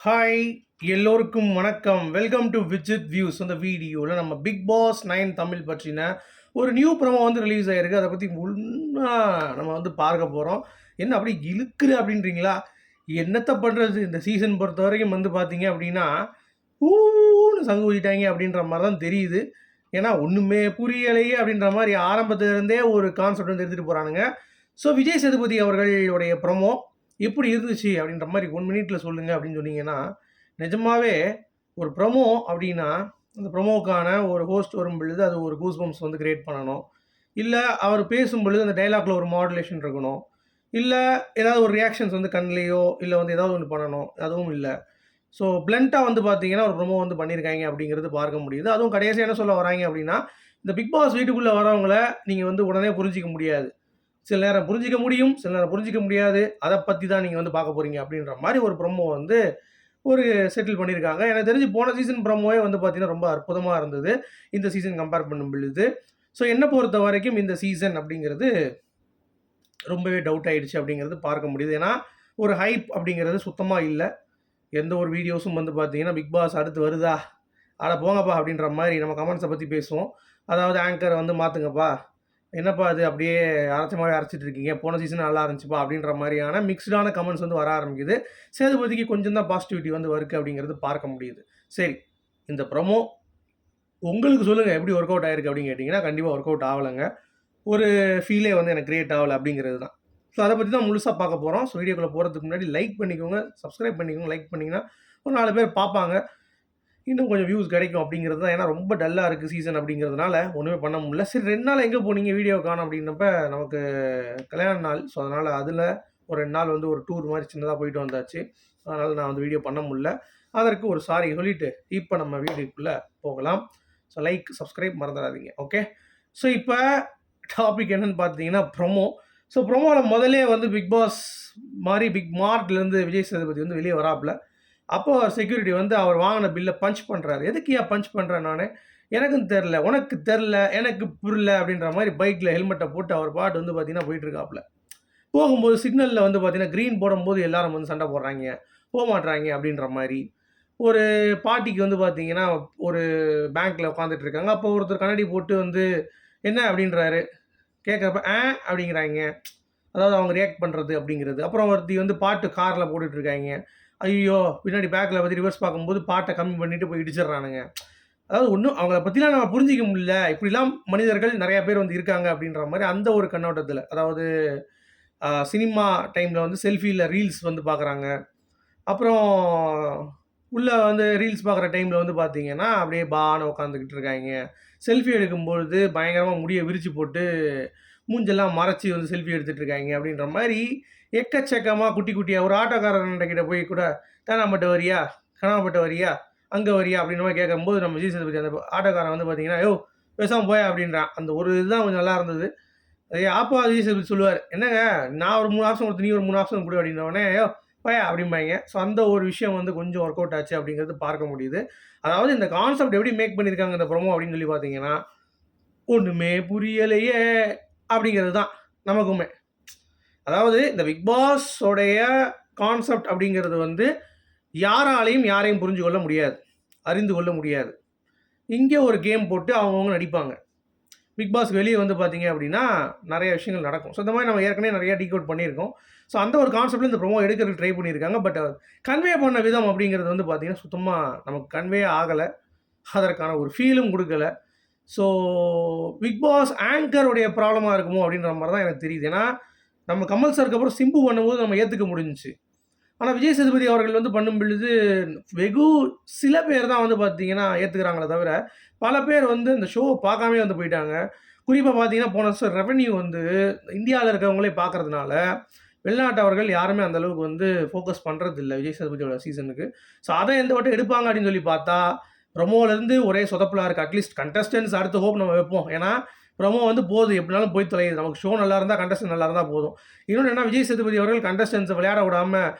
Hi எல்லோருக்கும் வணக்கம். Welcome to Vijith views. அந்த வீடியோவில் நம்ம பிக் பாஸ் 9 தமிழ் பற்றின ஒரு நியூ ப்ரோமோ வந்து ரிலீஸ் ஆகிருக்கு. அதை பற்றி முன்னா நம்ம வந்து பார்க்க போகிறோம். என்ன அப்படி இழுக்குது அப்படின்றீங்களா? என்னத்தை பண்ணுறது, இந்த சீசன் பொறுத்த வரைக்கும் வந்து பார்த்தீங்க அப்படின்னா ஊன்னு சங்கு ஊதிட்டாங்க அப்படின்ற மாதிரி தான் தெரியுது. ஏன்னா ஒன்றுமே புரியலையே அப்படின்ற மாதிரி ஆரம்பத்துலேருந்தே ஒரு கான்செப்ட் வந்து எடுத்துகிட்டு போகிறானுங்க. ஸோ விஜய் சேதுபதி அவர்களுடைய ப்ரோமோ எப்படி இருந்துச்சு அப்படின்ற மாதிரி 1 மினிட்ல சொல்லுங்க அப்படின்னு சொன்னீங்கன்னா, நிஜமாவே ஒரு ப்ரோமோ அப்படின்னா, அந்த ப்ரோமோவுக்கான ஒரு ஹோஸ்ட் வரும் பொழுது அது ஒரு கூஸ் பம்ப்ஸ் வந்து கிரியேட் பண்ணணும். இல்ல அவர் பேசும்பொழுது அந்த டயலாக்ல ஒரு மாடுலேஷன் இருக்கணும். இல்ல ஏதாவது ஒரு ரியாக்ஷன்ஸ் வந்து கண்லயோ, இல்ல வந்து ஏதாவது ஒண்ணு பண்ணணும். அதுவும் இல்ல. ஸோ பிளன்ட்டா வந்து பார்த்தீங்கன்னா, ஒரு ப்ரோமோ வந்து பண்ணியிருக்காங்க அப்படிங்கிறது பார்க்க முடியுது. அதுவும் கடைசியா என்ன சொல்ல வராங்க அப்படின்னா, இந்த பிக் பாஸ் வீட்டுக்குள்ள வரவங்கள நீங்க வந்து உடனே புரிஞ்சுக்க முடியாது. சில நேரம் புரிஞ்சுக்க முடியும், சில நேரம் புரிஞ்சுக்க முடியாது. அத பத்தி தான் நீங்க வந்து பார்க்க போறீங்க அப்படின்ற மாரி ஒரு ப்ரோமோ வந்து ஒரு செட்டில் பண்ணியிருக்காங்க. எனக்கு தெரிஞ்சு போன சீசன் ப்ரோமோவே வந்து பார்த்தீங்கன்னா, ரொம்ப அற்புதமா இருந்தது. இந்த சீசன் கம்பேர் பண்ணும் பொழுது. ஸோ என்ன பொறுத்தவரைக்கும் இந்த சீசன் அப்படிங்கிறது ரொம்பவே டவுட் ஆயிடுச்சு அப்படிங்கிறது பார்க்க முடியுது. ஏன்னா, ஒரு ஹைப் அப்படிங்கிறது சுத்தமா இல்ல. எந்த ஒரு வீடியோஸும் வந்து பார்த்தீங்கன்னா, பிக் பாஸ் அடுத்து வருதா? அட போங்கப்பா அப்படின்ற மாரி நம்ம கமெண்ட்ஸ பத்தி பேசுவோம். அதாவது ஆங்கர வந்து மாத்துங்கப்பா. என்னப்பா அது அப்படியே அரைச்ச மாரி அரைச்சிட்டு இருக்கீங்க. போன சீசன் நல்லா இருந்துச்சுப்பா அப்படின்ற மாரியான மிக்ஸ்டான கமெண்ட்ஸ் வந்து வர ஆரம்பிக்குது. சேதுபதிக்கு கொஞ்சம் தான் பாசிட்டிவிட்டி வந்து இருக்கு அப்படிங்கிறது பார்க்க முடியுது. சரி, இந்த ப்ரோமோ உங்களுக்கு சொல்லுங்க எப்படி ஒர்க் அவுட் ஆயிருக்கு அப்படின்னு கேட்டீங்கன்னா, கண்டிப்பா ஒர்க் அவுட் ஆவலங்க. ஒரு ஃபீலே வந்து எனக்கு கிரியேட் ஆவல அப்படிங்கிறது தான். ஸோ அத பத்தி தான் முழுசா பார்க்க போறோம். ஸோ வீடியோக்குள்ள போறதுக்கு முன்னாடி லைக் பண்ணிக்கோங்க, சப்ஸ்கிரைப் பண்ணிக்கோங்க. லைக் பண்ணீங்கன்னா, ஒரு 4 பேர் பார்ப்பாங்க. இன்னும் கொஞ்சம் வியூஸ் கிடைக்கும் அப்படிங்கிறது தான். ஏன்னா ரொம்ப டல்லா இருக்கு சீசன் அப்படிங்கிறதுனால ஒண்ணுமே பண்ண முடியல. சரி 2 நாள் எங்க போனீங்க வீடியோ காணோம் அப்படின்னப்ப, நமக்கு கல்யாண நாள். ஸோ அதனால அதுல ஒரு 2 நாள் வந்து ஒரு டூர் மாரி சின்னதா போயிட்டு வந்தாச்சு. அதனால நான் வந்து வீடியோ பண்ண முடியல. அதற்கு ஒரு சாரி சொல்லிட்டு, இப்ப நம்ம வீடியோக்குள்ள போகலாம். ஸோ லைக், சப்ஸ்கிரைப் மறந்துடாதீங்க. ஓகே. ஸோ இப்ப டாபிக் என்னன்னு பார்த்தீங்கன்னா ப்ரோமோ. ஸோ ப்ரோமோல முதல்லயே வந்து பிக் பாஸ் மாரி பிக் மார்ட்லேருந்து விஜய் சேதுபதி வந்து வெளிய வராப்ல. அப்போ செக்யூரிட்டி வந்து அவர் வாங்குன பில்ல பஞ்ச் பண்றாரு. "எதுக்குய்யா பஞ்ச் பண்றேன் நானு?" "எனக்கும் தெர்ல, உனக்கு தெர்ல, எனக்கு புர்ல" அப்படின்ற மாரி பைக்ல ஹெல்மெட்ட போட்டு அவர் பாட்டு வந்து பார்த்தீங்கன்னா போயிட்டுருக்காப்ல. போகும்போது சிக்னல்ல வந்து பார்த்தீங்கன்னா, கிரீன் போடும்போது எல்லாரும் வந்து சண்ட போடுறாய்ங்க. போமாட்றாய்ங்க அப்படின்ற மாரி. ஒரு பாட்டிக்கு வந்து பார்த்தீங்கன்னா, ஒரு பேங்க்ல உட்காந்துட்டு இருக்காங்க. அப்போ ஒருத்தர் கண்ணாடி போட்டு வந்து, "என்ன?" அப்படின்றாரு. கேட்கிறப்ப, அப்படிங்கிறாய்ங்க. அதாவது அவங்க ரியாக்ட் பண்றது அப்படிங்கிறது. அப்புறம் ஒருத்தி வந்து பாட்டு கார்ல போட்டுட்டு இருக்காய்ங்க. ஐய்யயோ! பின்னாடி பேக்ல வந்து ரிவர்ஸ் பார்க்கும்போது பாட்ட கம்மி பண்ணிட்டு போய் இடிச்சிடுறானுங்க. அதாவது ஒண்ணும் அவங்கள பத்திலாம் நம்ம புரிஞ்சுக்க முடியல. இப்படிலாம் மனிதர்கள் நெறைய பேர் வந்து இருக்காங்க அப்படின்ற மாரி அந்த ஒரு கண்ணோட்டத்தில. அதாவது சினிமா டைம்ல வந்து செல்ஃபில ரீல்ஸ் வந்து பார்க்குறாங்க. அப்புறம் உள்ள வந்து ரீல்ஸ் பார்க்குற டைம்ல வந்து பார்த்தீங்கன்னா, அப்படியே பான்னு உட்காந்துக்கிட்டு இருக்காய்ங்க. செல்ஃபி எடுக்கும்பொழுது பயங்கரமா முடிய விரிச்சு போட்டு, மூஞ்செல்லாம் மறைச்சு வந்து செல்ஃபி எடுத்துட்டு இருக்காய்ங்க அப்படின்ற மாரி, எக்கச்சக்கமா குட்டி குட்டியா ஒரு ஆட்டோக்காரன்ட்ட கிட்ட போய் கூட, "தேனாம்பேட்ட வரியா? கனாம்பேட்ட வரியா? அங்க வரியா?" அப்படின்ற மாரி கேட்கும்போது, நம்ம விஜய் சேதுபதி அந்த ஆட்டோக்காரன் வந்து பார்த்தீங்கன்னா, "யோவ்! பேசாம போயா" அப்படின்றான். அந்த ஒரு இதுதான் கொஞ்சம் நல்லா இருந்தது. அப்போ விஜய் சேதுபதி சொல்லுவாரு, "என்னங்க நான் ஒரு 3 ஆப்ஷன் குடுத்து, நீ ஒரு 3 ஆப்ஷன் குடு" அப்படின்னோனே, "யோவ்! போயா" அப்படிம்பாய்ங்க. ஸோ அந்த ஒரு விஷயம் வந்து கொஞ்சம் ஒர்க் அவுட் ஆச்சு அப்படிங்கிறது பார்க்க முடியுது. அதாவது இந்த கான்செப்ட் எப்படி மேக் பண்ணியிருக்காங்க இந்த ப்ரோமோ அப்படின்னு சொல்லி பார்த்தீங்கன்னா, "ஒண்ணுமே புரியலையே" அப்படிங்கிறது தான் நமக்குமே. அதாவது இந்த பிக் பாஸ் உடைய கான்செப்ட் அப்படிங்கிறது வந்து யாராலயும் யாரையும் புரிஞ்சு கொள்ள முடியாது. அறிந்து கொள்ள முடியாது. இங்க ஒரு கேம் போட்டு அவங்கவங்க நடிப்பாங்க. பிக் பாஸ் வெளிய வந்து பார்த்தீங்க அப்படின்னா, நெறைய விஷயங்கள் நடக்கும். ஸோ இந்த மாரி நம்ம ஏற்கனவே நெறைய டீகோட் பண்ணியிருக்கோம். ஸோ அந்த ஒரு கான்செப்ட்ல இந்த ப்ரோமோ எடுக்கிறதுக்கு ட்ரை பண்ணியிருக்காங்க. பட் கன்வே பண்ண விதம் அப்படிங்கிறது வந்து பார்த்தீங்கன்னா, சுத்தமா நமக்கு கன்வே ஆகல. அதற்கான ஒரு ஃபீலும் குடுக்கல. ஸோ பிக் பாஸ் ஆங்கர் உடைய ப்ராப்ளமா இருக்குமோ அப்படின்ற மாரி தான் எனக்கு தெரியுது. ஏன்னா, நம்ம கமல் சாருக்கு அப்புறம் சிம்பு பண்ணும்போது நம்ம ஏத்துக்க முடிஞ்சுச்சு. ஆனா விஜய் சேதுபதி அவர்கள் வந்து பண்ணும் பொழுது, வெகு சில பேர் தான் வந்து பார்த்தீங்கன்னா ஏத்துக்கிறாங்களே தவிர, பல பேர் வந்து இந்த ஷோவ பார்க்காமயே வந்து போயிட்டாங்க. குறிப்பா பார்த்தீங்கன்னா, போன வருஷம் ரெவென்யூ வந்து இந்தியால இருக்கிறவங்களே பார்க்கறதுனால, வெளிநாட்டவர்கள் யாருமே அந்த அளவுக்கு வந்து ஃபோக்கஸ் பண்றதில்ல விஜய் சேதுபதியோட சீசனுக்கு. ஸோ அத எந்த வட்டம் எடுப்பாங்க அப்படின்னு சொல்லி பார்த்தா, ப்ரமோலருந்து ஒரே சொதப்பலா இருக்கு. அட்லீஸ்ட் கண்டஸ்டன்ட்ஸ் அடுத்த ஹோப் நம்ம வைப்போம். ஏன்னா, ப்ரமோ வந்து போது எப்படினாலும் போய் தொலையுது. நமக்கு ஷோ நல்லா இருந்தா, கண்டஸ்டன்ட் நல்லா இருந்தா போதும். இன்னொன்னு என்ன விஜய் சேதுபதி அவர்கள் கண்டஸ்டன்ட்ஸ விளையாட விடாம,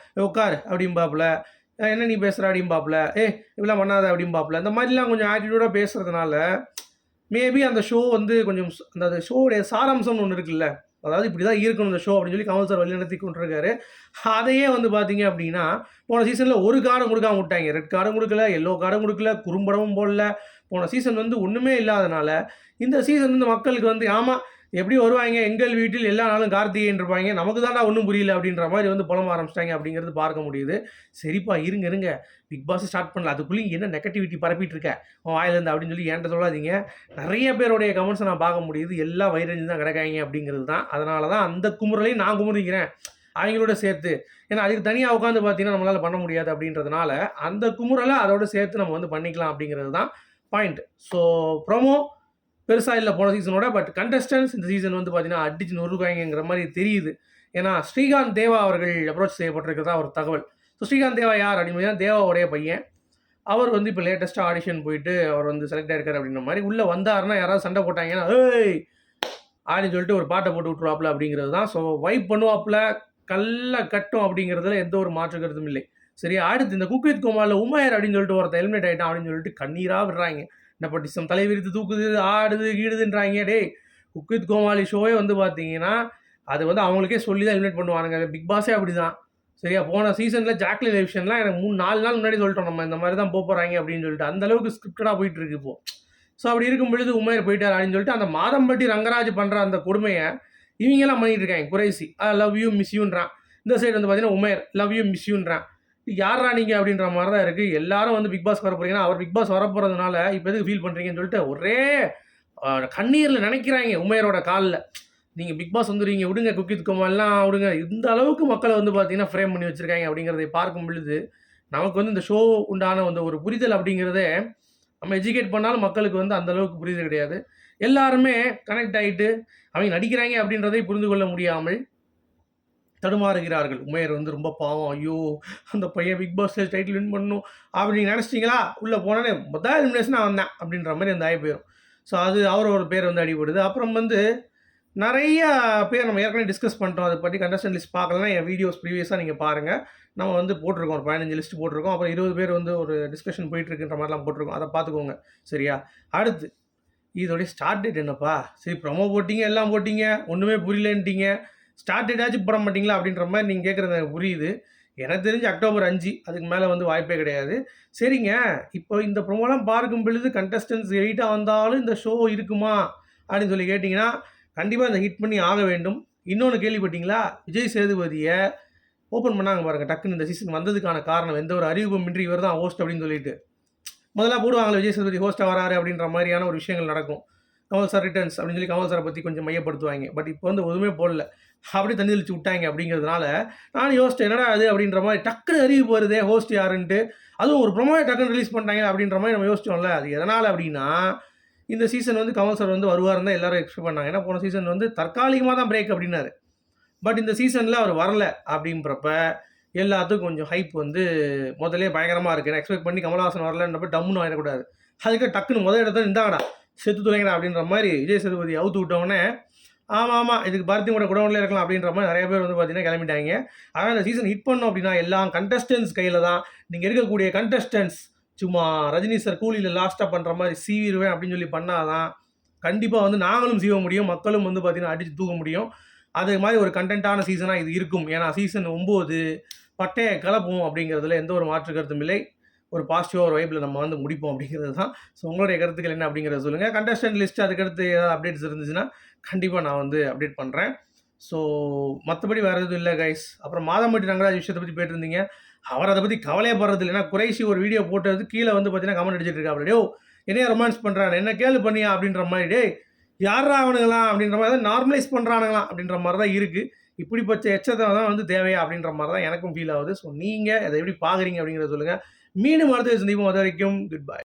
"உட்காரு" அப்படிம்பாப்புல. "என்ன நீ பேசுற?" அப்படிம்பாப்புல. "ஏய் இப்படிலாம் பண்ணாத" அப்படிம்பாப்புல. இந்த மாரிலாம் கொஞ்சம் ஆட்டிட்யூடா பேசுறதுனால, மேபி அந்த ஷோ வந்து கொஞ்சம் அந்த ஷோவுடைய சாராம்சம்னு ஒண்ணு இருக்குல்ல. அதாவது இப்படி தான் இருக்கணும் இந்த ஷோ அப்படின்னு சொல்லி கமல் சார் வழிநடத்தி கொண்டிருக்காரு. அதையே வந்து பார்த்தீங்க அப்படின்னா, போன சீசனில் ஒரு கார்டும் கொடுக்காம விட்டாங்க. ரெட் கார்டும் கொடுக்கல, எல்லோ கார்டும் கொடுக்கல, குறும்படமும் போடல. போன சீசன் வந்து ஒன்றுமே இல்லாதனால, இந்த சீசன் வந்து மக்களுக்கு வந்து ஆமா எப்படி வருவாங்க, எங்கள் வீட்டில் எல்லா நாளும் கார்த்திகைன்னு இருப்பாங்க, நமக்கு தான்டா ஒன்றும் புரியல அப்படின்ற மாதிரி வந்து புலம்ப ஆரம்பிச்சிட்டாங்க அப்படிங்கிறது பார்க்க முடியுது. சரிப்பா இருங்க பிக் பாஸ் ஸ்டார்ட் பண்ணல. அதுக்குள்ளேயும் என்ன நெகட்டிவிட்டி பரப்பிட்டு இருக்க உன் வாயிலேருந்து அப்படின்னு சொல்லி என்கிட்ட சொல்லாதீங்க. நிறைய பேருடைய கமெண்ட்ஸை நான் பார்க்க முடியுது. எல்லாம் வைரஞ்சு தான் கிடக்காங்க அப்படிங்கிறது தான். அதனால தான் அந்த குமுறலையும் நான் குமுறிக்கிறேன் அவங்களோட சேர்த்து. ஏன்னா அதுக்கு தனியாக உட்காந்து பார்த்தீங்கன்னா நம்மளால் பண்ண முடியாது அப்படின்றதுனால அந்த குமுறலை அதோட சேர்த்து நம்ம வந்து பண்ணிக்கலாம் அப்படிங்கிறது தான் பாயிண்ட். ஸோ ப்ரோமோ பெருசாக இல்லை போன சீசனோட. பட் கண்டஸ்டன்ஸ் இந்த சீசன் வந்து பார்த்தீங்கன்னா அடிச்சு நொறுக்காய்ங்கிற மாதிரி தெரியுது. ஏன்னா ஸ்ரீகாந்த் தேவா அவர்கள் அப்ரோச் செய்யப்பட்டிருக்கிறதா ஒரு தகவல். ஸோ ஸ்ரீகாந்த் தேவா யார் அப்படின்னு தேவாவுடைய பையன். அவர் வந்து இப்போ லேட்டஸ்ட்டாக ஆடிஷன் போயிட்டு அவர் வந்து செலக்ட் ஆயிருக்காரு அப்படின்ற மாதிரி. உள்ளே வந்தாருன்னா யாராவது சண்டை போட்டாங்கன்னா ஏய் அப்படின்னு சொல்லிட்டு ஒரு பாட்டை போட்டு விட்ருவாப்புல அப்படிங்கிறது தான். ஸோ வைப் பண்ணுவாப்புல கல்ல கட்டும் அப்படிங்கிறதுல எந்த ஒரு மாற்று கருத்தும் இல்லை. சரி, அடுத்து இந்த குக் வித் கோமாளில் உமையர் அப்படின்னு சொல்லிட்டு ஒருத்தர் எலிமினேட் ஆகிட்டான் அப்படின்னு சொல்லிட்டு கண்ணீராக விடுறாங்க. நெப்போட்டிசம் தலைவிரித்து தூக்குது, ஆடுது, கீடுதுன்றாங்க. டேய் குக் வித் கோமாளி ஷோவே வந்து பார்த்தீங்கன்னா, அது வந்து அவங்களுக்கே சொல்லி தான் எலிமினேட் பண்ணுவானுங்க. பிக் பாஸே அப்படி தான். சரியா, போன சீசனில் ஜாக்லின் எவிக்ஷன்லாம் எனக்கு 3-4 நாள் முன்னாடி சொல்லிட்டோம் நம்ம இந்த மாதிரி தான் போகிறாங்க அப்படின்னு சொல்லிட்டு. அந்த அளவுக்கு ஸ்கிரிப்டடாக போயிட்டு இருக்கு இப்போ. ஸோ அப்படி இருக்கும் பொழுது உமையர் போயிட்டார் அப்படின்னு சொல்லிட்டு அந்த மாதம்பட்டி ரங்கராஜ் பண்ணுற அந்த கொடுமையை இவங்கெல்லாம் பண்ணிட்டு இருக்காங்க. குறைசி லவ் யூ மிஸ் யூன்றான். இந்த சைடு வந்து பார்த்தீங்கன்னா உமையர் லவ் யூ மிஸ் யூன்றான். யாரா நீங்கள் அப்படின்ற மாதிரி தான் இருக்குது. எல்லாரும் வந்து பிக் பாஸ் வர போகிறீங்கன்னா அவர் பிக் பாஸ் வர போகிறதுனால இப்போ எதுக்கு ஃபீல் பண்ணுறீங்கன்னு சொல்லிட்டு ஒரே கண்ணீரில் நினைக்கிறாங்க உமையரோட காலில். நீங்கள் பிக் பாஸ் வந்துடுவீங்க விடுங்க, குக் வித் கோமாளிலாம் விடுங்க. இந்த அளவுக்கு மக்களை வந்து பார்த்தீங்கன்னா ஃப்ரேம் பண்ணி வச்சுருக்காங்க அப்படிங்கிறதை பார்க்கும் பொழுது நமக்கு வந்து இந்த ஷோ உண்டான வந்து ஒரு புரிதல் அப்படிங்கிறதே நம்ம எஜுகேட் பண்ணாலும் மக்களுக்கு வந்து அந்தளவுக்கு புரிதல் கிடையாது. எல்லாருமே கனெக்ட் ஆகிட்டு அவங்க நடிக்கிறாங்க அப்படின்றதை புரிந்து கொள்ள முடியாமல் தடுமாறுகிறார்கள். உமையர் வந்து ரொம்ப பாவம், ஐயோ அந்த பையன் பிக் பாஸ் டைட்டில் வின் பண்ணணும் அப்படின்னு நினச்சிட்டிங்களா, உள்ளே போனோன்னே முதல் எலிமினேஷனாக வந்தேன் அப்படின்ற மாதிரி அந்த ஆகி போயிடும். ஸோ அது அவரோட பேர் வந்து அடிபடுது. அப்புறம் வந்து நிறைய பேர் நம்ம ஏற்கனவே டிஸ்கஸ் பண்ணிட்டோம். அதை பற்றி கண்டஸ்டன்ட் லிஸ்ட் பார்க்கலன்னா என் வீடியோஸ் ப்ரீவியஸாக நீங்கள் பாருங்கள். நம்ம வந்து போட்டிருக்கோம் ஒரு 15 லிஸ்ட் போட்டிருக்கோம். அப்புறம் 20 பேர் வந்து ஒரு டிஸ்கஷன் போயிட்டுருக்குன்ற மாதிரிலாம் போட்டிருக்கோம். அதை பார்த்துக்கோங்க சரியா. அடுத்து இதோடைய ஸ்டார்ட் டேட் என்னப்பா? சரி ப்ரொமோ போட்டிங்க, எல்லாம் போட்டிங்க, ஒன்றுமே புரியலன்ட்டிங்க. ஸ்டார்ட் டேட்டாச்சும் போட மாட்டிங்களா அப்படின்ற மாதிரி நீங்கள் கேட்குறது எனக்கு புரியுது. எனக்கு தெரிஞ்சு அக்டோபர் 5 அதுக்கு மேலே வந்து வாய்ப்பே கிடையாது. சரிங்க, இப்போ இந்த ப்ரொமோலாம் பார்க்கும் பொழுது கண்டஸ்டன்ஸ் 8 வந்தாலும் இந்த ஷோ இருக்குமா அப்படின்னு சொல்லி கேட்டிங்கன்னா கண்டிப்பாக இந்த ஹிட் பண்ணி ஆக வேண்டும். இன்னொன்று கேள்விப்பட்டீங்களா, விஜய் சேதுபதியை ஓப்பன் பண்ணாங்க பாருங்கள். டக்குன்னு இந்த சீசன் வந்ததுக்கான காரணம் எந்த ஒரு அறிவிப்புமின்றி இவர் தான் ஹோஸ்ட் அப்படின்னு சொல்லிட்டு முதல்ல போடுவாங்களே விஜய் சேதுபதி ஹோஸ்ட்டாக வராரு அப்படின்ற மாதிரியான ஒரு விஷயங்கள் நடக்கும். கமல் சார் ரிட்டர்ன்ஸ் அப்படின்னு சொல்லி கமல் சாரை பற்றி கொஞ்சம் மையப்படுத்துவாங்க. பட் இப்போ வந்து எதுவுமே போடல, அப்படி தண்ணி தெளிச்சு விட்டாங்க. அப்படிங்கிறதுனால நானும் யோசிச்சேன் என்னடா அது அப்படின்ற மாதிரி. டக்குன்னு அறிவிப்பு வருதே ஹோஸ்ட் யாருன்ட்டு, அதுவும் ஒரு ப்ரொமோவை டக்குன்னு ரிலீஸ் பண்ணிட்டாங்க அப்படின்ற மாதிரி நம்ம யோசிச்சோம்ல. அது எதனால் அப்படின்னா இந்த சீசன் வந்து கமல் சார் வந்து வருவாருன்னு தான் எல்லாரும் எக்ஸ்பெக்ட் பண்ணாங்க. ஏன்னா போன சீசன் வந்து தற்காலிகமாக தான் பிரேக் அப்படின்னாரு. பட் இந்த சீசனில் அவர் வரல அப்படின்றப்ப எல்லாத்துக்கும் கொஞ்சம் ஹைப் வந்து முதலே பயங்கரமாக இருக்குது. நான் எக்ஸ்பெக்ட் பண்ணி கமல்ஹாசன் வரலன்றப்ப டம்முன்னு ஆயிடக்கூடாது. அதுக்கு டக்குன்னு முதல் இடத்துல இருந்தாங்கடா செத்து துளைங்கடா அப்படின்ற மாதிரி விஜய் சேதுபதி அவுத்து விட்டவுடனே ஆமாம் இதுக்கு பாரதி கூட குடவுன்ல இருக்கலாம் அப்படின்ற மாதிரி நிறைய பேர் வந்து பார்த்தீங்கன்னா கிளம்பிட்டாங்க. ஆனால் இந்த சீசன் ஹிட் பண்ணோம் அப்படின்னா எல்லாம் கண்டஸ்டன்ஸ் கையில் தான். நீங்கள் இருக்கக்கூடிய கண்டஸ்டன்ஸ் சும்மா ரஜினி சார் கூலியில் லாஸ்ட்டாக பண்ணுற மாதிரி சீவிடுவேன் அப்படின்னு சொல்லி பண்ணாதான் கண்டிப்பாக வந்து நாங்களும் சீவ முடியும், மக்களும் வந்து பார்த்தீங்கன்னா அடித்து தூக்க முடியும். அது மாதிரி ஒரு கண்டென்ட்டான சீசனாக இது இருக்கும். ஏன்னா சீசன் 9 பட்டையை கலப்போம் அப்படிங்கிறதுல எந்த ஒரு மாற்று கருத்தும் இல்லை. ஒரு பாசிட்டிவாக ஒரு வைப்பில் நம்ம வந்து முடிப்போம் அப்படிங்கிறது தான். ஸோ உங்களுடைய கருத்துக்கள் என்ன அப்படிங்கிறத சொல்லுங்கள். கண்டஸ்டன்ட் லிஸ்ட் அதுக்கடுத்து ஏதாவது அப்டேட்ஸ் இருந்துச்சுன்னா கண்டிப்பாக நான் வந்து அப்டேட் பண்ணுறேன். ஸோ மற்றபடி வேறு எதுவும் இல்லை கைஸ். அப்புறம் மாதம்பட்டி ரங்கராஜ் விஷயத்தை பற்றி போயிட்டுருந்தீங்க. அவர் அதை பற்றி கவலையே படுறது இல்லை. ஏன்னா குறைசி ஒரு வீடியோ போட்டது கீழே வந்து பார்த்தீங்கன்னா கமெண்ட் அடிச்சிட்டு இருக்கா. அப்படியே என்னையா ரொமான்ஸ் பண்ணுறான், என்ன கேள்வி பண்ணியா அப்படின்ற மாதிரி. டே யாரா அவனுங்களாம் அப்படின்ற மாதிரி தான் நார்மலைஸ் பண்ணுறானுங்களாம் அப்படின்ற மாதிரி தான் இருக்குது. இப்படிப்பட்ட எச்சத்தை தான் வந்து தேவையா அப்படின்ற மாதிரி தான் எனக்கும் ஃபீல் ஆகுது. ஸோ நீங்கள் அதை எப்படி பார்க்குறீங்க அப்படிங்கிறத சொல்லுங்கள். மீண்டும் அடுத்த சந்திப்போம். அது வரைக்கும் குட் பை.